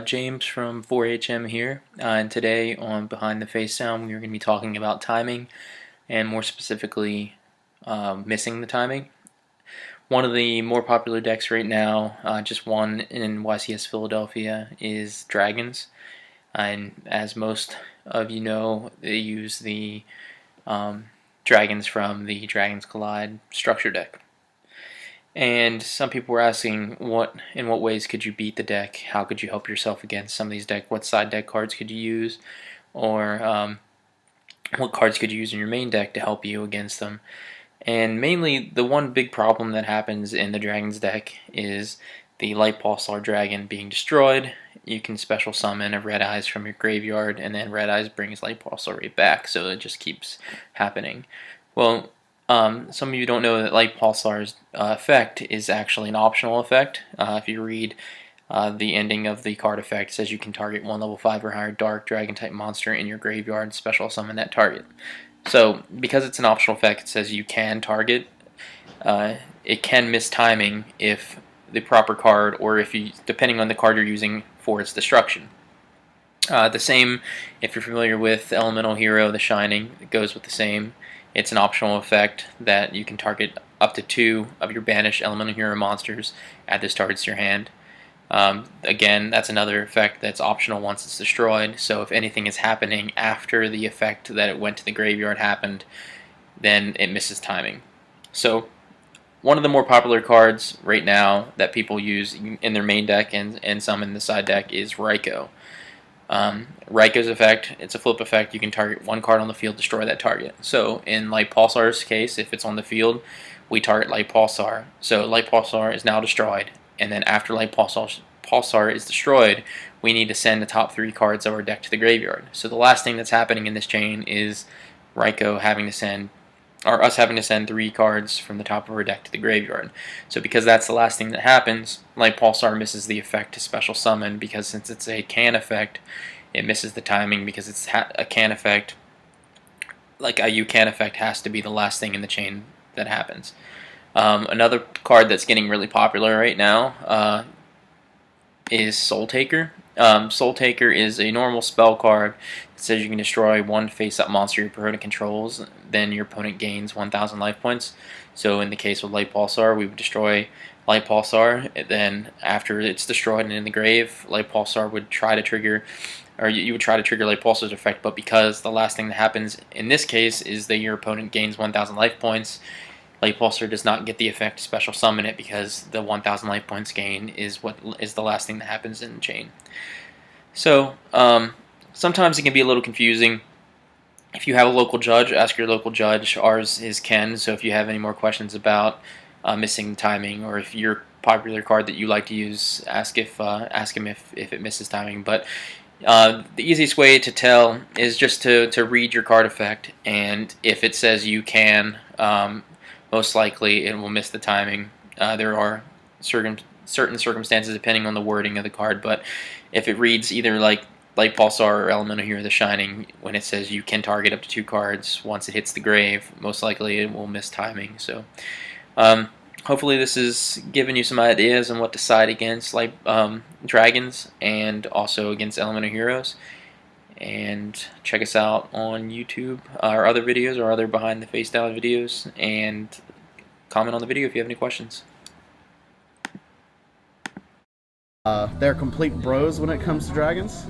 James from 4HM here, and today on Behind the Face Sound, we are going to be talking about timing, and more specifically, missing the timing. One of the more popular decks right now, just one in YCS Philadelphia, is Dragons, and as most of you know, they use the Dragons from the Dragons Collide structure deck. And some people were asking, in what ways could you beat the deck? How could you help yourself against some of these decks? What side deck cards could you use? Or what cards could you use in your main deck to help you against them? And mainly, the one big problem that happens in the Dragons deck is the Light Pulsar Dragon being destroyed. You can special summon a Red Eyes from your graveyard, and then Red Eyes brings Light Pulsar right back, so it just keeps happening. Well, some of you don't know that Light Pulsar's effect is actually an optional effect. If you read the ending of the card effect, it says you can target one level 5 or higher dark dragon type monster in your graveyard, special summon that target. So because it's an optional effect, it says you can target. It can miss timing if the proper card, or if you, depending on the card you're using for its destruction. The same, if you're familiar with Elemental Hero, The Shining, it goes with the same. It's an optional effect that you can target up to 2 of your banished Elemental Hero monsters, add this target to your hand. Again, that's another effect that's optional once it's destroyed, so if anything is happening after the effect that it went to the graveyard happened, then it misses timing. So one of the more popular cards right now that people use in their main deck and some in the side deck is Raikou. Raikou's effect, it's a flip effect. You can target one card on the field, destroy that target. So in Light Pulsar's case, if it's on the field, we target Light Pulsar. So Light Pulsar is now destroyed, and then after Light Pulsar is destroyed, we need to send the top 3 cards of our deck to the graveyard. So the last thing that's happening in this chain is Raikou having to send, or us having to send 3 cards from the top of our deck to the graveyard. So because that's the last thing that happens, Light Pulsar misses the effect to special summon, because since it's a can effect, it misses the timing because it's a can effect. Like a can effect has to be the last thing in the chain that happens. Another card that's getting really popular right now is Soul Taker. Soul Taker is a normal spell card that says you can destroy one face-up monster your opponent controls, then your opponent gains 1,000 life points. So in the case of Light Pulsar, we would destroy Light Pulsar, then after it's destroyed and in the grave, Light Pulsar would try to trigger, or you would try to trigger Light Pulsar's effect, but because the last thing that happens in this case is that your opponent gains 1,000 life points, Light Pulsar does not get the effect to special summon it, because the 1,000 life points gain is what is the last thing that happens in the chain. So sometimes it can be a little confusing. If you have a local judge, ask your local judge. Ours is Ken, so if you have any more questions about missing timing, or if your popular card that you like to use, ask him if it misses timing. But the easiest way to tell is just to read your card effect, and if it says you can, most likely it will miss the timing. There are certain circumstances depending on the wording of the card, but if it reads either like Light Pulsar or Elemental Hero The Shining, when it says you can target up to 2 cards once it hits the grave, most likely it will miss timing. So hopefully this has given you some ideas on what to side against Dragons, and also against Elemental Heroes. And check us out on YouTube, our other videos, or other Behind the Face Down videos, and comment on the video if you have any questions. They're complete bros when it comes to dragons.